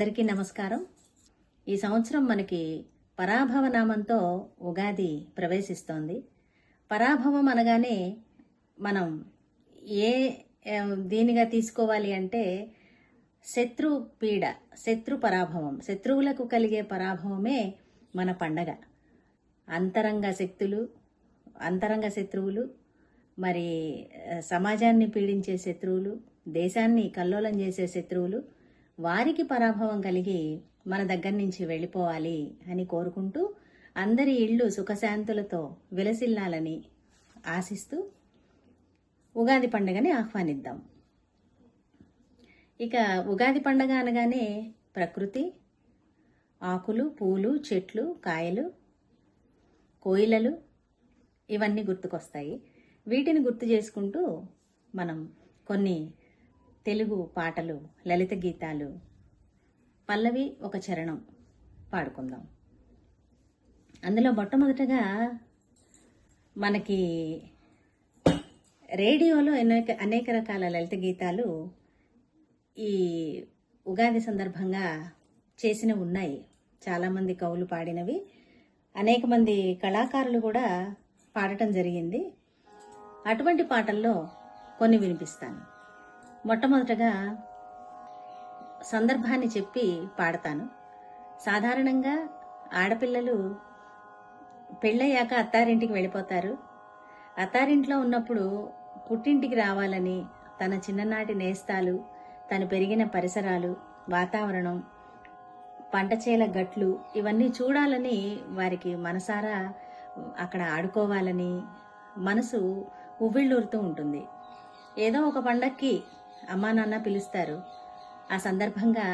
అందరికీ నమస్కారం. ఈ సంవత్సరం మనకి పరాభవ నామంతో ఉగాది ప్రవేశిస్తోంది. పరాభవం అనగానే మనం ఏ దీనిగా తీసుకోవాలి అంటే శత్రు పీడ, శత్రు పరాభవం, శత్రువులకు కలిగే పరాభవమే మన పండగ. అంతరంగ శత్రువులు, మరి సమాజాన్ని పీడించే శత్రువులు, దేశాన్ని కల్లోలం చేసే శత్రువులు, వారికి పరాభవం కలిగి మన దగ్గర నుంచి వెళ్ళిపోవాలి అని కోరుకుంటూ అందరి ఇళ్ళు సుఖశాంతులతో విలసిల్లాలని ఆశిస్తూ ఉగాది పండుగని ఆహ్వానిద్దాం. ఇక ఉగాది పండుగ అనగానే ప్రకృతి, ఆకులు, పూలు, చెట్లు, కాయలు, కోయిలలు ఇవన్నీ గుర్తుకొస్తాయి. వీటిని గుర్తు చేసుకుంటూ మనం కొన్ని తెలుగు పాటలు, లలిత గీతాలు, పల్లవి ఒక చరణం పాడుకుందాం. అందులో మొట్టమొదటగా మనకి రేడియోలో అనేక రకాల లలిత గీతాలు ఈ ఉగాది సందర్భంగా చేసినవి ఉన్నాయి. చాలామంది కవులు పాడినవి, అనేక మంది కళాకారులు కూడా పాడటం జరిగింది. అటువంటి పాటల్లో కొన్ని వినిపిస్తాను. మొట్టమొదటగా సందర్భాన్ని చెప్పి పాడతాను. సాధారణంగా ఆడపిల్లలు పెళ్ళయ్యాక అత్తారింటికి వెళ్ళిపోతారు. అత్తారింట్లో ఉన్నప్పుడు పుట్టింటికి రావాలని తన చిన్ననాటి నేస్తాలు, తను పెరిగిన పరిసరాలు, వాతావరణం, పంటచేల గట్లు ఇవన్నీ చూడాలని వారికి మనసారా అక్కడ ఆడుకోవాలని మనసు ఉవ్విళ్ళూరుతూ ఉంటుంది. ఏదో ఒక పండక్కి అమ్మా నాన్న పిలుస్తారు. ఆ సందర్భంగా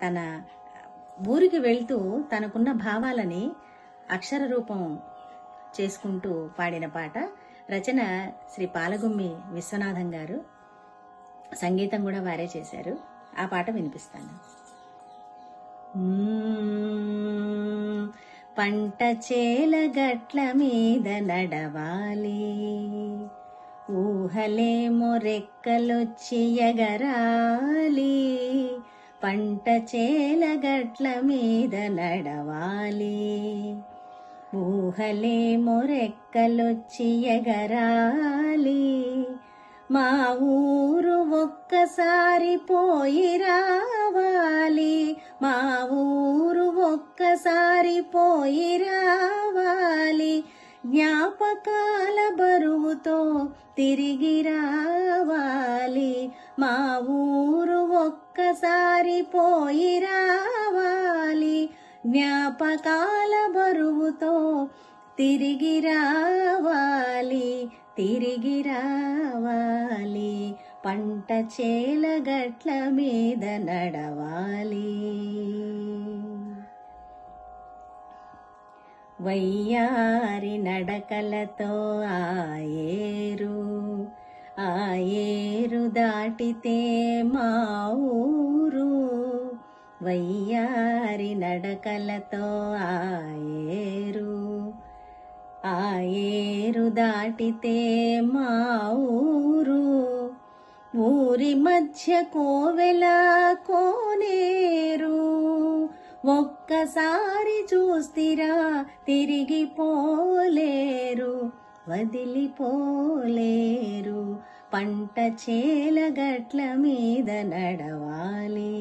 తన ఊరికి వెళ్తూ తనకున్న భావాలని అక్షర రూపం చేసుకుంటూ పాడిన పాట. రచన శ్రీ పాలగుమ్మి విశ్వనాథం గారు, సంగీతం కూడా వారే చేశారు. ఆ పాట వినిపిస్తాను. పంట చేల గట్ల మీద నడవాలి, ఊహలేమో రెక్కలొచ్చి ఎగరాలి. పంట చేల గట్ల మీద నడవాలి, ఊహలేమో రెక్కలొచ్చి ఎగరాలి. మా ఊరు ఒక్కసారి పోయి రావాలి, మా ఊరు ఒక్కసారి పోయి రావాలి. జ్ఞాపకాల బరువుతో తిరిగి రావాలి, మా ఊరు ఒక్కసారి పోయి రావాలి. జ్ఞాపకాల బరువుతో తిరిగి రావాలి, తిరిగి రావాలి. పంట చేల గట్ల మీద నడవాలి. వయ్యారి నడకలతో ఆయేరు దాటితే మా ఊరు. వయ్యారి నడకలతో ఆయేరు దాటితే మా ఊరు. ఊరి మధ్య కోవెల కోనేరు, ఒక్కసారి చూస్తిరా తిరిగి పోలేరు, వదిలిపోలేరు. పంట చేల గట్ల మీద నడవాలి.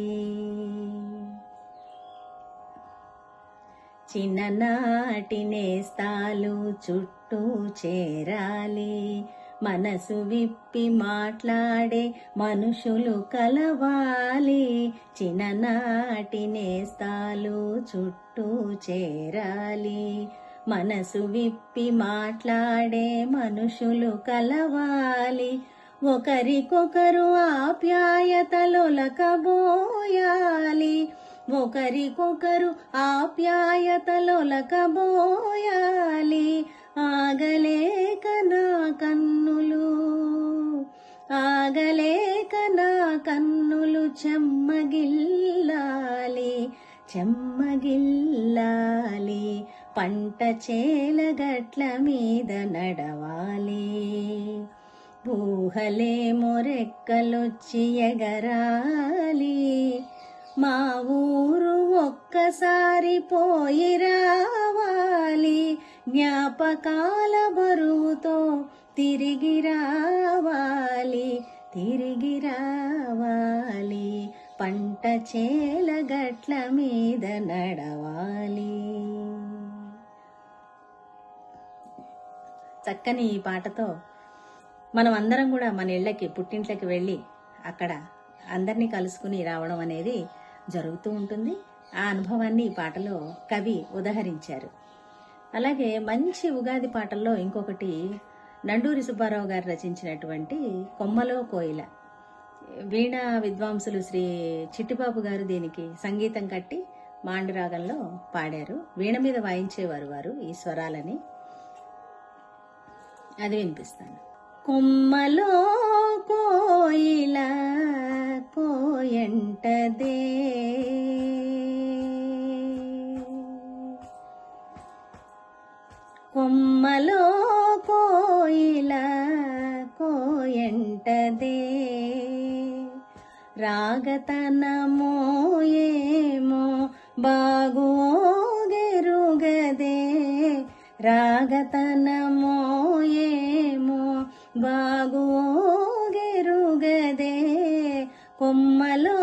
చిన్ననాటి నేస్తాలు చుట్టూ చేరాలి, మనసు విప్పి మాట్లాడే మనుషులు కలవాలి. చిన్ననాటి నేస్తాలు చుట్టూ చేరాలి, మనసు విప్పి మాట్లాడే మనుషులు కలవాలి. ఒకరికొకరు ఆప్యాయతలొలకబోయాలి, ఒకరికొకరు ఆప్యాయతలొలకబోయాలి. ఆగలేక నా కన్నులు చెమ్మగిల్లాలి, చెమ్మగిల్లాలి. పంట చేల గట్ల మీద నడవాలి, ఊహలేమో రెక్కలొచ్చి ఎగరాలి. మా ఊరు ఒక్కసారి పోయి రావాలి, జ్ఞాపకాల బరువుతో తిరిగి రావాలి, తిరిగి రావాలి, పంట చేల గట్ల మీద నడవాలి. చక్కని ఈ పాటతో మనం అందరం కూడా మన ఇళ్ళకి, పుట్టింట్లకి వెళ్ళి అక్కడ అందరినీ కలుసుకుని రావడం అనేది జరుగుతూ ఉంటుంది. ఆ అనుభవాన్ని ఈ పాటలో కవి ఉదహరించారు. అలాగే మంచి ఉగాది పాటల్లో ఇంకొకటి నండూరి సుబ్బారావు గారు రచించినటువంటి కొమ్మలో కోయిల. వీణా విద్వాంసులు శ్రీ చిట్టిబాబు గారు దీనికి సంగీతం కట్టి మాండురాగంలో పాడారు. వీణ మీద వాయించేవారు వారు ఈ స్వరాలని. అది వినిపిస్తాను. కొమ్మలో కోయిల కోయంటదే, కొమ్మలో కోయిల కోయంటదే, రాగతనమో ఏమో బాగోగెరుగదే, రాగతనమో ఏమో బాగోగెరుగదే, కొమ్మలో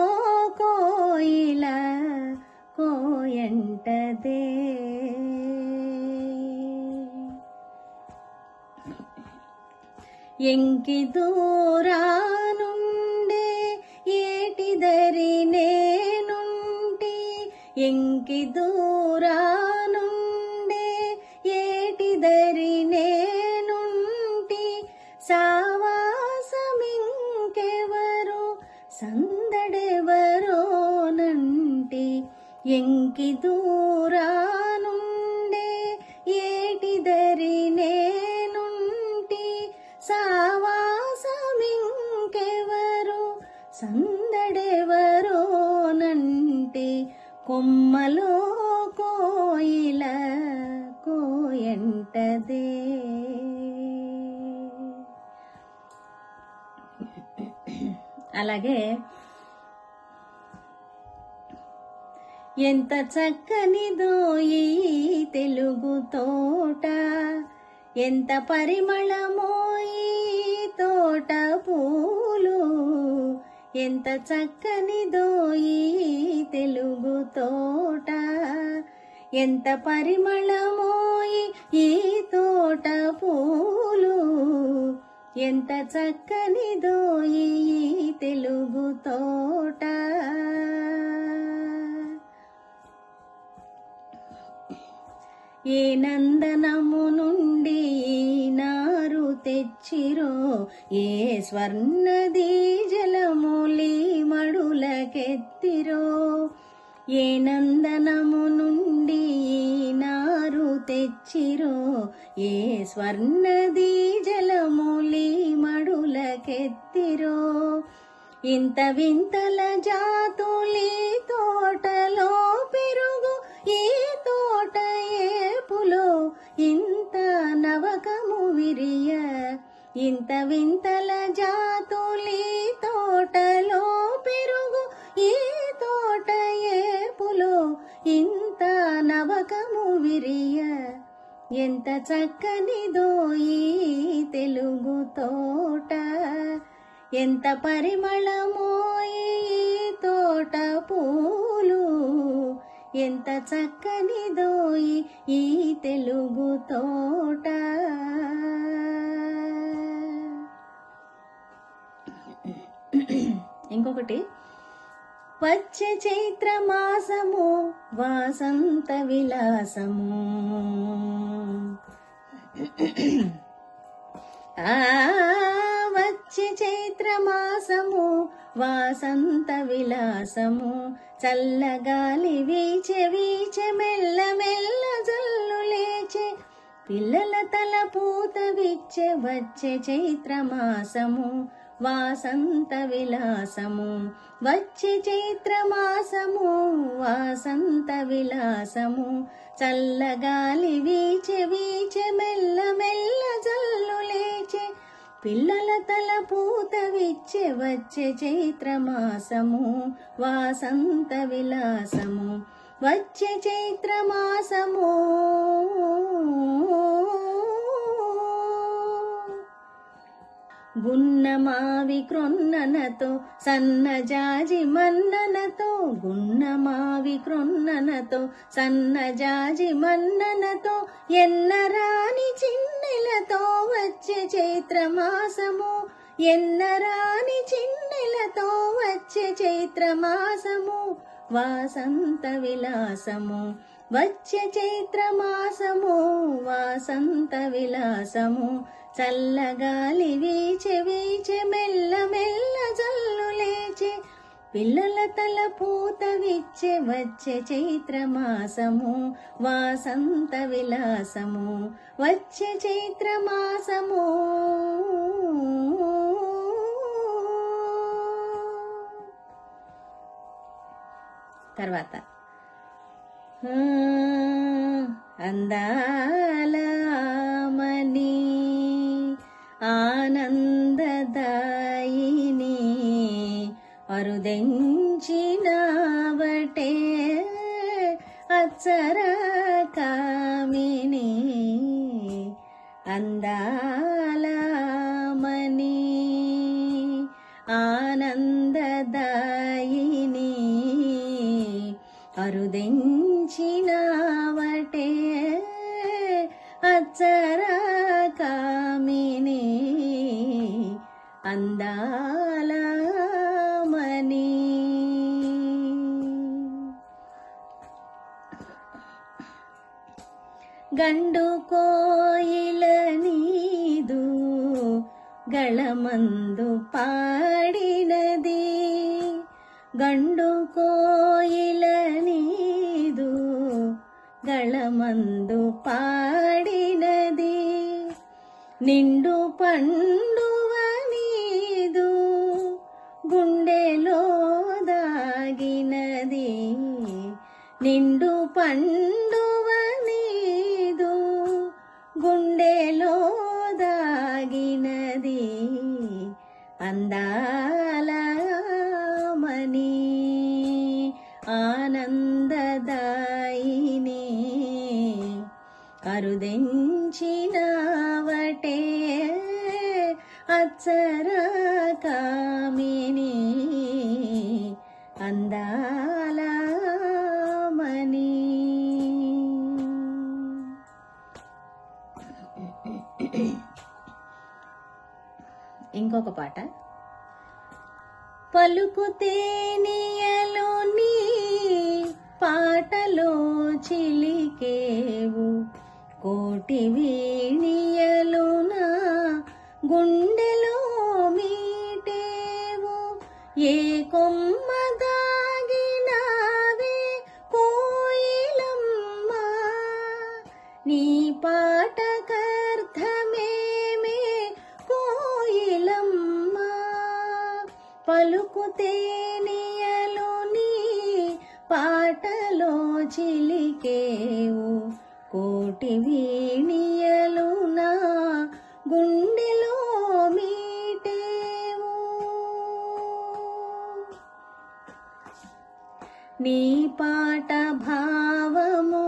కోయిల కోయంటదే. ఎంకి దూరానుండే ఏటిదరి నేనుంటి, ఎంకి దూరానుండే ఏటిదరి నేనుంటి, సావాసమింకెవరు సందడెవరోనంటి, ఎంకి దూరానుండే ఏటిదరి నేనుంటి, సావాసమింకెవరు సందడెవరోనంటి, కొమ్మలో కోయిల కోయంటదే. అలాగే ఎంత చక్కనిదో ఈ తెలుగు తోట, ఎంత పరిమళమో ఈ తోట పూలు, ఎంత చక్కనిదో ఈ తెలుగు తోట, ఎంత పరిమళమో ఈ తోట పూలు, ఎంత చక్కనిదో ఈ తెలుగు తోట. ఏ నందనము నుండి నారు తెచ్చిరో, ఏ స్వర్ణదీ జలములి మడులకెత్తిరో, ఏ నందనము నుండి నారు తెచ్చిరో, ఏ స్వర్ణదీ జలములి మడులకెత్తిరో, ఇంత వింతల జాతులి తోటలో పెరుగు, ఈ తోట ఏపులో ఇంత నవకము విరియ, ఇంత వింతల జాతులి తోటలో పెరుగు, ఈ తోట ఏపులో ఇంత నవకము విరియ, ఎంత చక్కనిదో ఈ తెలుగు తోట, ఎంత పరిమళమో ఈ తోట పూలు, ఎంత చక్కనిదో ఈ తెలుగు తోట. ఇంకొకటి, వచ్చే చైత్ర మాసము వాసంత విలాసము, వచ్చే చైత్ర మాసము వాసంత విలాసము, చల్లగాలి వీచె వీచె మెల్ల మెల్ల జల్లు లేచే, పిల్లల తల పూత విచ్చే, వచ్చే చైత్ర మాసము వాసంత విలాసము, వచ్చే చైత్ర మాసము వాసంత విలాసము, చల్లగాలి వీచె వీచె మెల్ల మెల్ల జల్లు లేచే, పిల్లల తల పూత విచ్చే వచ్చే చైత్రమాసము వాసంత విలాసము వచ్చే చైత్రమాసము గున్నమావి క్రొన్ననతో సన్నజాజి మన్ననతో గున్నమావి క్రొన్ననతో సన్నజాజి మన్ననతో ఎన్నరాని చిన్నెలతో వచ్చే చైత్రమాసము ఎన్నరాని చిన్నెలతో వచ్చే చైత్రమాసము వాసంత విలాసము వచ్చే చైత్రమాసము వాసంత విలాసము చల్లగాలి వీచె వీచె మెల్ల మెల్ల జల్లు లేచే పిల్లల తల పూత విచ్చే వచ్చే చైత్రమాసము వాసంత విలాసము వచ్చే చైత్రమాసము తర్వాత అందాలమని ఆనందదాయిని అరుదెంచినవటే అచ్చర కామిని అందాలమని ఆనందదాయిని అరుదెంచినవటే అచ్చర కామిని అందాలమని గండు కోయిల నీదు గళమందు పాడినది గండు కోయిల నీదు గళమందు పాడినది నిండు పండువ నీదు గుండెలో దాగినది నిండు పండువ నీదు గుండెలో దాగినది అందాలమని ఆనందదాయిని అరుదెంచినవటే అచ్చర కామిని అందాలమని ఇంకొక పాట పలుకుతేనియలోని పాటలో చిలికేవు కోటి వీణియలున గుండెలో మీటేవు ఏ కొమ్మ దాగినావే కోయిలమ్మ నీ పాటకర్థమేమే కోయిలమ్మ పలుకుతేనియలోని పాటలో చిలికేవు కోటి వీణియలునా గుండెలో మీటేవు నీ పాట భావము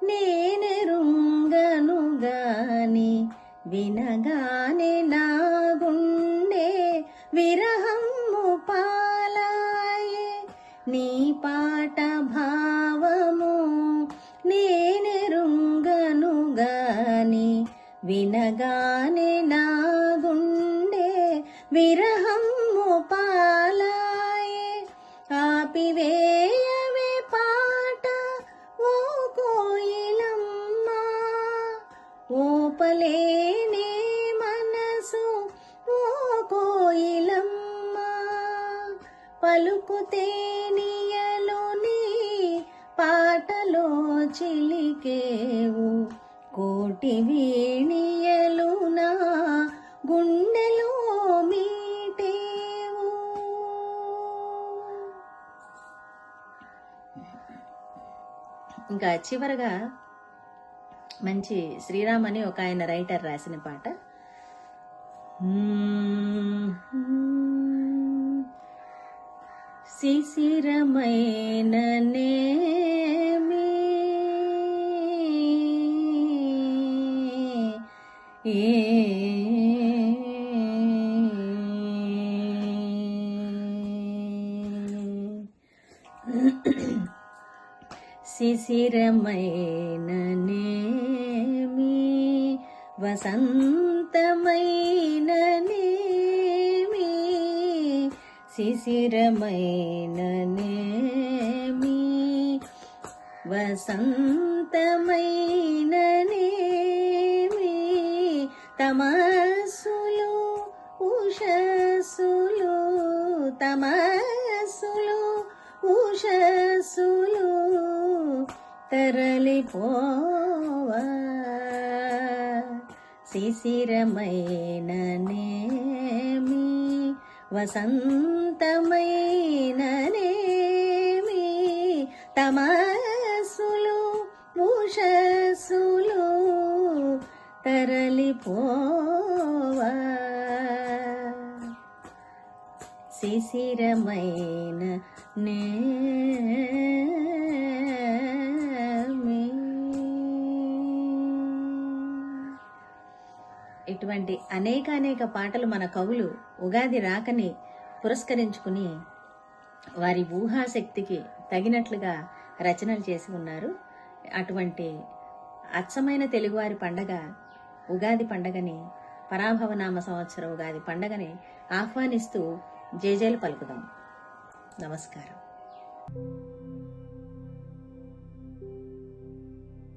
నేనెరుంగను గాని వినగానే నా గుండె విరహము పాలాయే నీ పాట భావము నేనెరుంగను గాని వినగానే నా గుండె విరహము పాలాయే ఆపివేయవే పాట ఓ కోయిలమ్మ ఓపలేనే మనసు ఓ కోయిలమ్మ పలుకుతేనియలోని పాటలో చిలికేవు కోటి వీణియలునా గుండెలో మీటేవు ఇంకా చివరగా మంచి శ్రీరామ్ అని ఒక ఆయన రైటర్ రాసిన పాట శిశిరమైన నేమి శిశిరమైన నేమి వసంతమైన నేమి శిశిరమైన నేమి వసంతమైన నేమి తమస్సులు ఉషస్సులు తమస్సులు ఉషస్సులు తరలిపోవా శిశిరమైన నేమి వసంతమైన నేమి తమస్సులు ఉషస్సులు తరలిపోవా శిశిరమైన నేమి. ఇటువంటి అనేక పాటలు మన కవులు ఉగాది రాకని పురస్కరించుకుని వారి ఊహాశక్తికి తగినట్లుగా రచనలు చేసి ఉన్నారు. అటువంటి అచ్చమైన తెలుగువారి పండగ ఉగాది పండగని, పరాభవనామ సంవత్సర ఉగాది పండగని ఆహ్వానిస్తూ జేజేలు పలుకుదాం. నమస్కారం.